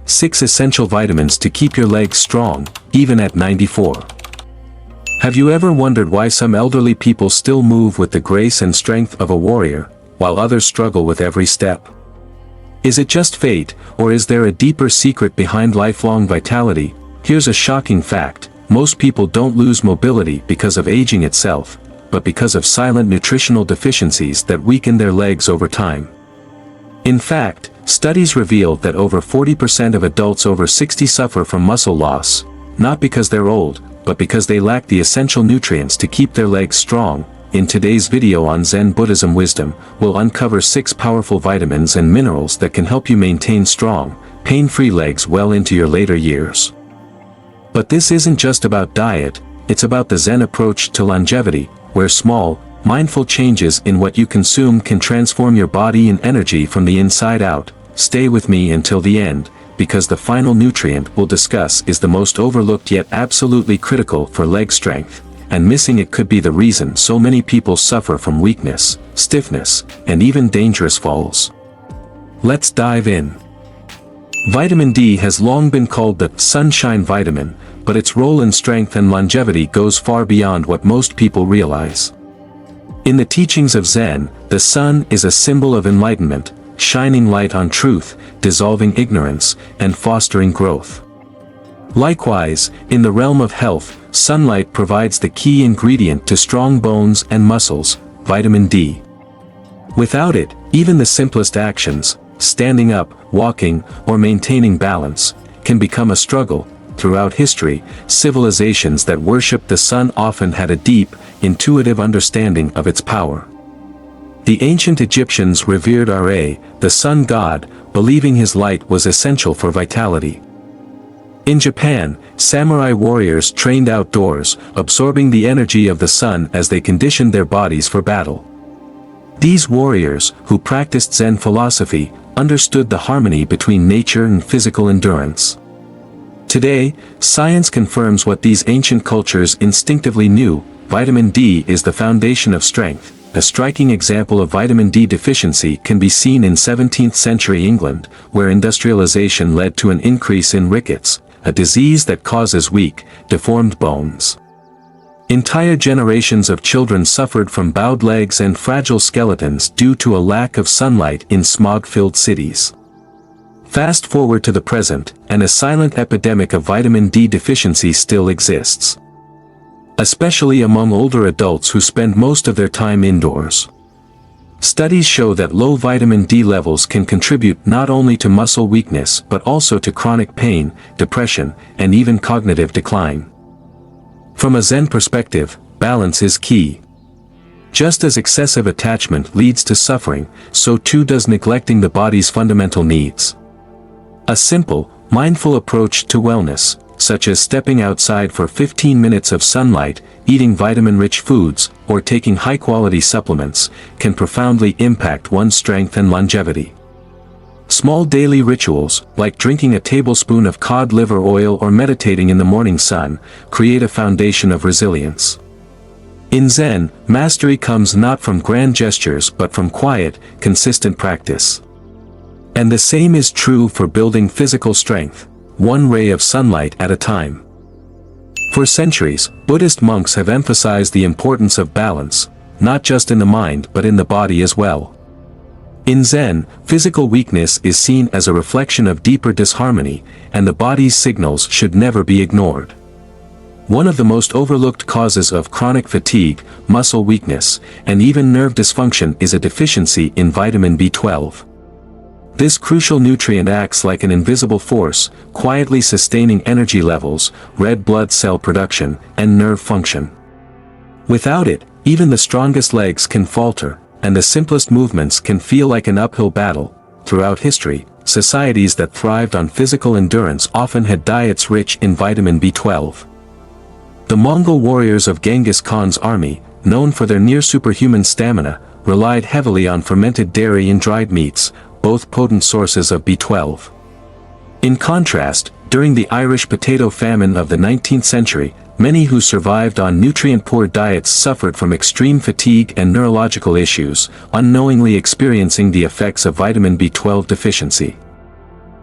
6 essential vitamins to keep your legs strong, even at 94. Have you ever wondered why some elderly people still move with the grace and strength of a warrior, while others struggle with every step? Is it just fate, or is there a deeper secret behind lifelong vitality? Here's a shocking fact: most people don't lose mobility because of aging itself, but because of silent nutritional deficiencies that weaken their legs over time. In fact, studies reveal that over 40% of adults over 60 suffer from muscle loss, not because they're old, but because they lack the essential nutrients to keep their legs strong. In today's video on Zen Buddhism wisdom, we'll uncover 6 powerful vitamins and minerals that can help you maintain strong, pain-free legs well into your later years. But this isn't just about diet, it's about the Zen approach to longevity, where small, mindful changes in what you consume can transform your body and energy from the inside out. Stay with me until the end, because the final nutrient we'll discuss is the most overlooked yet absolutely critical for leg strength, and missing it could be the reason so many people suffer from weakness, stiffness, and even dangerous falls. Let's dive in. Vitamin D has long been called the sunshine vitamin, but its role in strength and longevity goes far beyond what most people realize. In the teachings of Zen, the sun is a symbol of enlightenment, shining light on truth, dissolving ignorance, and fostering growth. Likewise, in the realm of health, sunlight provides the key ingredient to strong bones and muscles, vitamin D. Without it, even the simplest actions, standing up, walking, or maintaining balance, can become a struggle. Throughout history, civilizations that worshipped the sun often had a deep, intuitive understanding of its power. The ancient Egyptians revered Ra, the sun god, believing his light was essential for vitality. In Japan, samurai warriors trained outdoors, absorbing the energy of the sun as they conditioned their bodies for battle. These warriors, who practiced Zen philosophy, understood the harmony between nature and physical endurance. Today, science confirms what these ancient cultures instinctively knew: vitamin D is the foundation of strength. A striking example of vitamin D deficiency can be seen in 17th century England, where industrialization led to an increase in rickets, a disease that causes weak, deformed bones. Entire generations of children suffered from bowed legs and fragile skeletons due to a lack of sunlight in smog-filled cities. Fast forward to the present, and a silent epidemic of vitamin D deficiency still exists, especially among older adults who spend most of their time indoors. Studies show that low vitamin D levels can contribute not only to muscle weakness but also to chronic pain, depression, and even cognitive decline. From a Zen perspective, balance is key. Just as excessive attachment leads to suffering, so too does neglecting the body's fundamental needs. A simple, mindful approach to wellness, such as stepping outside for 15 minutes of sunlight, eating vitamin-rich foods, or taking high-quality supplements, can profoundly impact one's strength and longevity. Small daily rituals, like drinking a tablespoon of cod liver oil or meditating in the morning sun, create a foundation of resilience. In Zen, mastery comes not from grand gestures but from quiet, consistent practice. And the same is true for building physical strength, one ray of sunlight at a time. For centuries, Buddhist monks have emphasized the importance of balance, not just in the mind but in the body as well. In Zen, physical weakness is seen as a reflection of deeper disharmony, and the body's signals should never be ignored. One of the most overlooked causes of chronic fatigue, muscle weakness, and even nerve dysfunction is a deficiency in vitamin B12. This crucial nutrient acts like an invisible force, quietly sustaining energy levels, red blood cell production, and nerve function. Without it, even the strongest legs can falter, and the simplest movements can feel like an uphill battle. Throughout history, societies that thrived on physical endurance often had diets rich in vitamin B12. The Mongol warriors of Genghis Khan's army, known for their near-superhuman stamina, relied heavily on fermented dairy and dried meats, both potent sources of B12. In contrast, during the Irish potato famine of the 19th century, many who survived on nutrient-poor diets suffered from extreme fatigue and neurological issues, unknowingly experiencing the effects of vitamin B12 deficiency.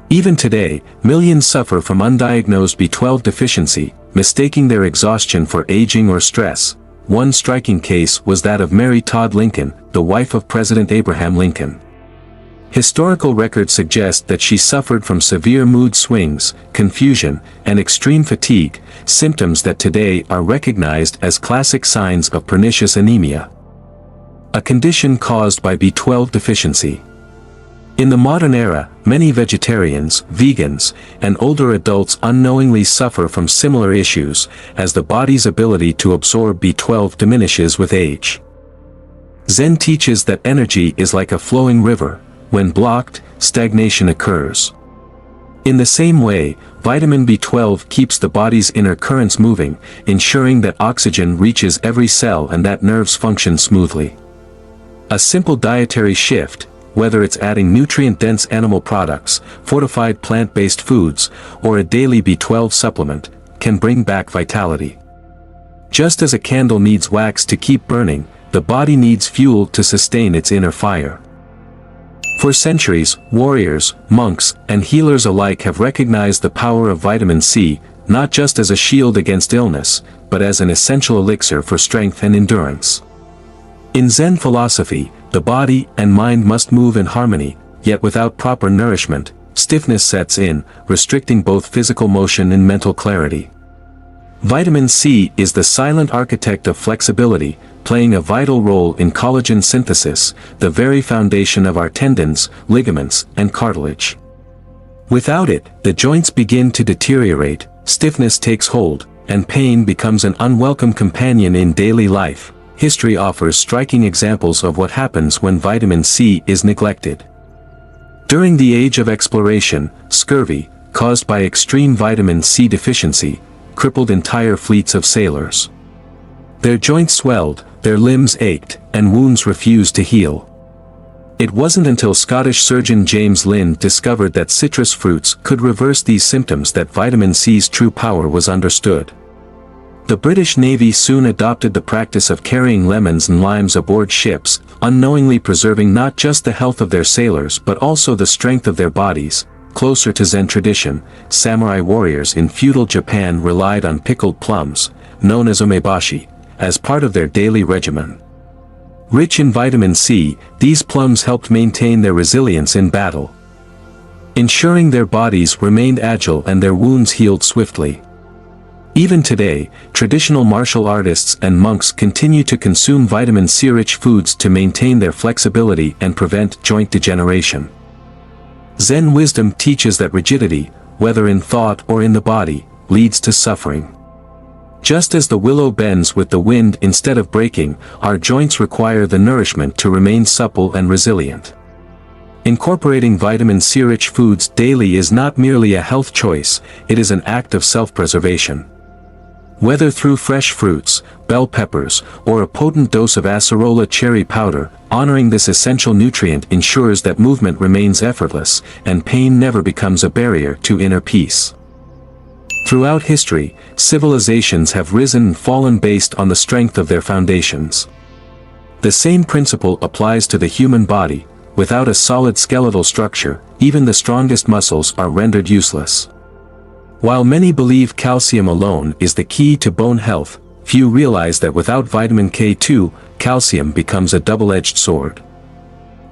Even today, millions suffer from undiagnosed B12 deficiency, mistaking their exhaustion for aging or stress. One striking case was that of Mary Todd Lincoln, the wife of President Abraham Lincoln. Historical records suggest that she suffered from severe mood swings, confusion, and extreme fatigue, symptoms that today are recognized as classic signs of pernicious anemia, a condition caused by B12 deficiency. In the modern era, many vegetarians, vegans, and older adults unknowingly suffer from similar issues, as the body's ability to absorb B12 diminishes with age. Zen teaches that energy is like a flowing river. When blocked, stagnation occurs. In the same way, vitamin B12 keeps the body's inner currents moving, ensuring that oxygen reaches every cell and that nerves function smoothly. A simple dietary shift, whether it's adding nutrient-dense animal products, fortified plant-based foods, or a daily B12 supplement, can bring back vitality. Just as a candle needs wax to keep burning, the body needs fuel to sustain its inner fire. For centuries, warriors, monks, and healers alike have recognized the power of vitamin C, not just as a shield against illness, but as an essential elixir for strength and endurance. In Zen philosophy, the body and mind must move in harmony, yet without proper nourishment, stiffness sets in, restricting both physical motion and mental clarity. Vitamin C is the silent architect of flexibility, playing a vital role in collagen synthesis, the very foundation of our tendons, ligaments, and cartilage. Without it, the joints begin to deteriorate, stiffness takes hold, and pain becomes an unwelcome companion in daily life. History offers striking examples of what happens when vitamin C is neglected. During the Age of Exploration, scurvy, caused by extreme vitamin C deficiency, crippled entire fleets of sailors. Their joints swelled, their limbs ached, and wounds refused to heal. It wasn't until Scottish surgeon James Lind discovered that citrus fruits could reverse these symptoms that vitamin C's true power was understood. The British Navy soon adopted the practice of carrying lemons and limes aboard ships, unknowingly preserving not just the health of their sailors but also the strength of their bodies. Closer to Zen tradition, samurai warriors in feudal Japan relied on pickled plums, known as umebashi, as part of their daily regimen. Rich in vitamin C, these plums helped maintain their resilience in battle, ensuring their bodies remained agile and their wounds healed swiftly. Even today, traditional martial artists and monks continue to consume vitamin C-rich foods to maintain their flexibility and prevent joint degeneration. Zen wisdom teaches that rigidity, whether in thought or in the body, leads to suffering. Just as the willow bends with the wind instead of breaking, our joints require the nourishment to remain supple and resilient. Incorporating vitamin C-rich foods daily is not merely a health choice, it is an act of self-preservation. Whether through fresh fruits, bell peppers, or a potent dose of acerola cherry powder, honoring this essential nutrient ensures that movement remains effortless, and pain never becomes a barrier to inner peace. Throughout history, civilizations have risen and fallen based on the strength of their foundations. The same principle applies to the human body. Without a solid skeletal structure, even the strongest muscles are rendered useless. While many believe calcium alone is the key to bone health, few realize that without vitamin K2, calcium becomes a double-edged sword.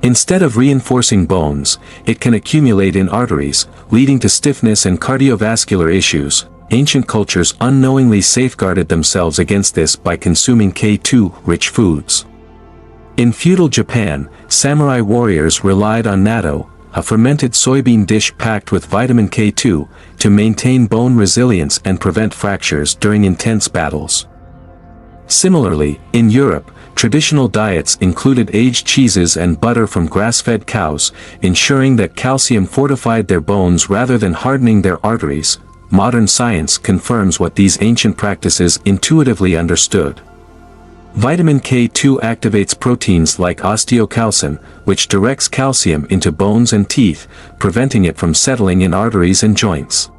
Instead of reinforcing bones, it can accumulate in arteries, leading to stiffness and cardiovascular issues. Ancient cultures unknowingly safeguarded themselves against this by consuming K2-rich foods. In feudal Japan, samurai warriors relied on natto, a fermented soybean dish packed with vitamin K2, to maintain bone resilience and prevent fractures during intense battles. Similarly, in Europe, traditional diets included aged cheeses and butter from grass-fed cows, ensuring that calcium fortified their bones rather than hardening their arteries. Modern science confirms what these ancient practices intuitively understood. Vitamin K2 activates proteins like osteocalcin, which directs calcium into bones and teeth, preventing it from settling in arteries and joints.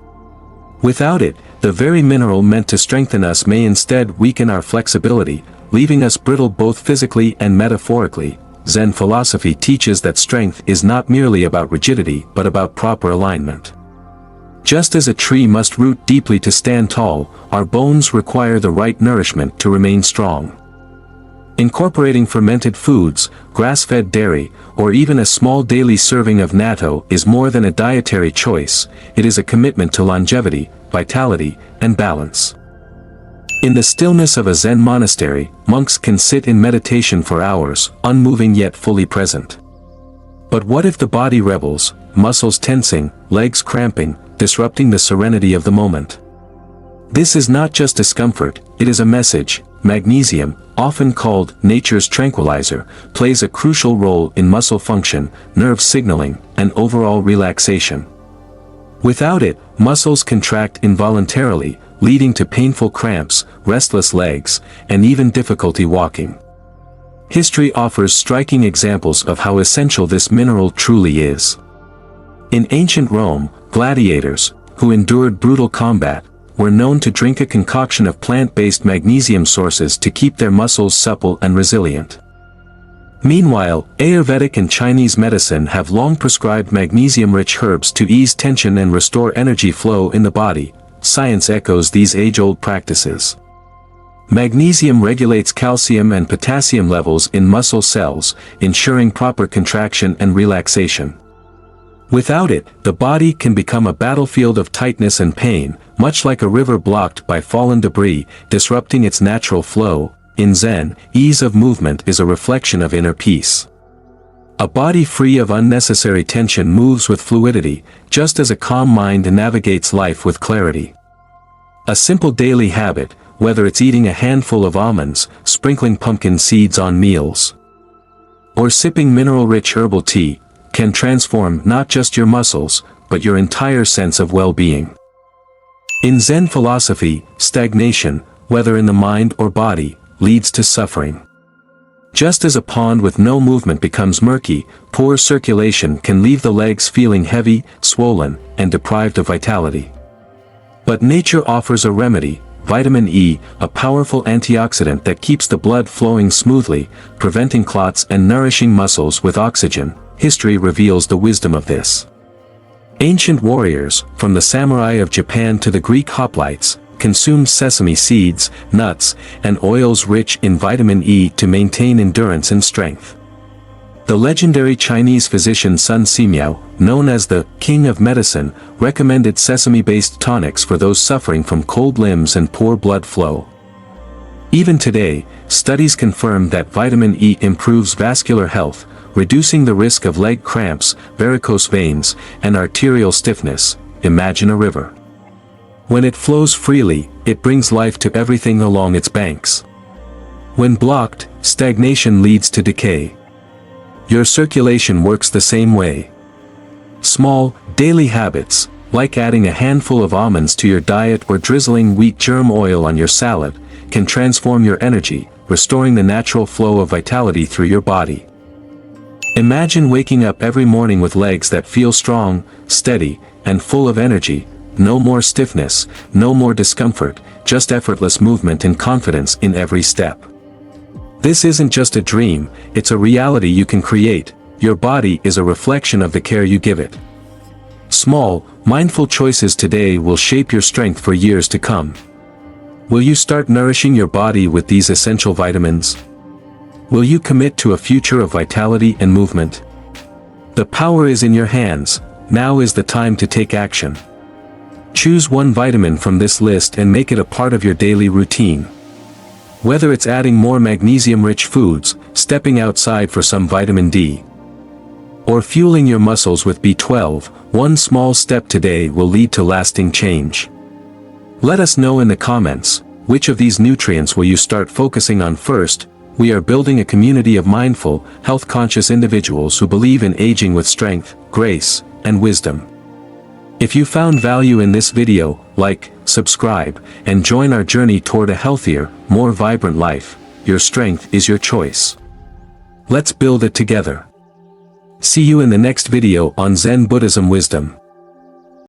Without it, the very mineral meant to strengthen us may instead weaken our flexibility, leaving us brittle both physically and metaphorically. Zen philosophy teaches that strength is not merely about rigidity but about proper alignment. Just as a tree must root deeply to stand tall, our bones require the right nourishment to remain strong. Incorporating fermented foods, grass-fed dairy, or even a small daily serving of natto is more than a dietary choice, it is a commitment to longevity, vitality, and balance. In the stillness of a Zen monastery, monks can sit in meditation for hours, unmoving yet fully present. But what if the body rebels, muscles tensing, legs cramping, disrupting the serenity of the moment? This is not just discomfort, it is a message. Magnesium, often called nature's tranquilizer, plays a crucial role in muscle function, nerve signaling, and overall relaxation. Without it, muscles contract involuntarily, leading to painful cramps, restless legs, and even difficulty walking. History offers striking examples of how essential this mineral truly is. In ancient Rome, gladiators, who endured brutal combat, were known to drink a concoction of plant-based magnesium sources to keep their muscles supple and resilient. Meanwhile, Ayurvedic and Chinese medicine have long prescribed magnesium-rich herbs to ease tension and restore energy flow in the body. Science echoes these age-old practices. Magnesium regulates calcium and potassium levels in muscle cells, ensuring proper contraction and relaxation. Without it, the body can become a battlefield of tightness and pain, much like a river blocked by fallen debris, disrupting its natural flow. In Zen, ease of movement is a reflection of inner peace. A body free of unnecessary tension moves with fluidity, just as a calm mind navigates life with clarity. A simple daily habit, whether it's eating a handful of almonds, sprinkling pumpkin seeds on meals, or sipping mineral-rich herbal tea, can transform not just your muscles, but your entire sense of well-being. In Zen philosophy, stagnation, whether in the mind or body, leads to suffering. Just as a pond with no movement becomes murky, poor circulation can leave the legs feeling heavy, swollen, and deprived of vitality. But nature offers a remedy: vitamin E, a powerful antioxidant that keeps the blood flowing smoothly, preventing clots and nourishing muscles with oxygen. History reveals the wisdom of this. Ancient warriors, from the samurai of Japan to the Greek hoplites, consumed sesame seeds, nuts, and oils rich in vitamin E to maintain endurance and strength. The legendary Chinese physician Sun Simiao, known as the King of Medicine, recommended sesame-based tonics for those suffering from cold limbs and poor blood flow. Even today, studies confirm that vitamin E improves vascular health, reducing the risk of leg cramps, varicose veins, and arterial stiffness. Imagine a river. When it flows freely, it brings life to everything along its banks. When blocked, stagnation leads to decay. Your circulation works the same way. Small, daily habits, like adding a handful of almonds to your diet or drizzling wheat germ oil on your salad, can transform your energy, restoring the natural flow of vitality through your body. Imagine waking up every morning with legs that feel strong, steady, and full of energy. No more stiffness, no more discomfort, just effortless movement and confidence in every step. This isn't just a dream, it's a reality you can create. Your body is a reflection of the care you give it. Small, mindful choices today will shape your strength for years to come. Will you start nourishing your body with these essential vitamins? Will you commit to a future of vitality and movement? The power is in your hands. Now is the time to take action. Choose one vitamin from this list and make it a part of your daily routine. Whether it's adding more magnesium-rich foods, stepping outside for some vitamin D, or fueling your muscles with B12, one small step today will lead to lasting change. Let us know in the comments, which of these nutrients will you start focusing on first? We are building a community of mindful, health-conscious individuals who believe in aging with strength, grace, and wisdom. If you found value in this video, like, subscribe, and join our journey toward a healthier, more vibrant life. Your strength is your choice. Let's build it together. See you in the next video on Zen Buddhism Wisdom.